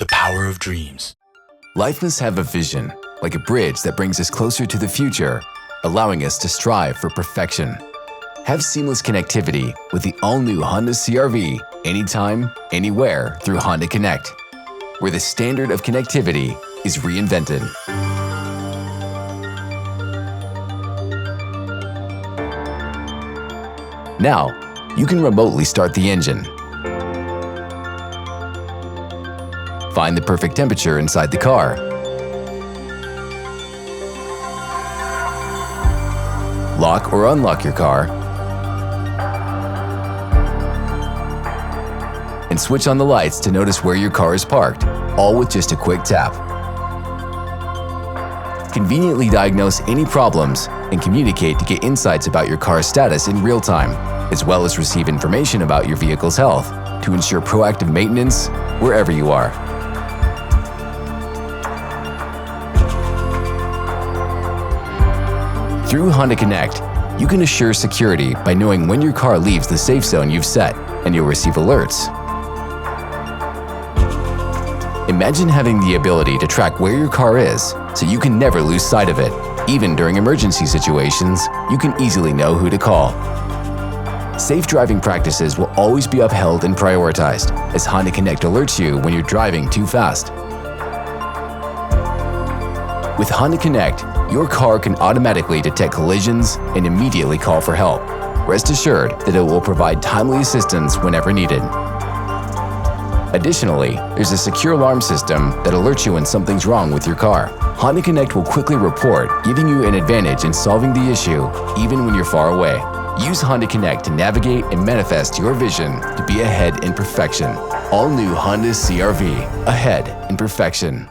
The power of dreams. Life must have a vision, like a bridge that brings us closer to the future, allowing us to strive for perfection. Have seamless connectivity with the all-new Honda CR-V anytime, anywhere through Honda Connect, where the standard of connectivity is reinvented. Now, you can remotely start the engine, find the perfect temperature inside the car, lock or unlock your car, and switch on the lights to notice where your car is parked, all with just a quick tap. Conveniently diagnose any problems and communicate to get insights about your car's status in real time, as well as receive information about your vehicle's health to ensure proactive maintenance wherever you are. Through Honda Connect, you can assure security by knowing when your car leaves the safe zone you've set, and you'll receive alerts. Imagine having the ability to track where your car is, so you can never lose sight of it. Even during emergency situations, you can easily know who to call. Safe driving practices will always be upheld and prioritized, as Honda Connect alerts you when you're driving too fast. With Honda Connect, your car can automatically detect collisions and immediately call for help. Rest assured that it will provide timely assistance whenever needed. Additionally, there's a secure alarm system that alerts you when something's wrong with your car. Honda Connect will quickly report, giving you an advantage in solving the issue, even when you're far away. Use Honda Connect to navigate and manifest your vision to be ahead in perfection. All new Honda CR-V, ahead in perfection.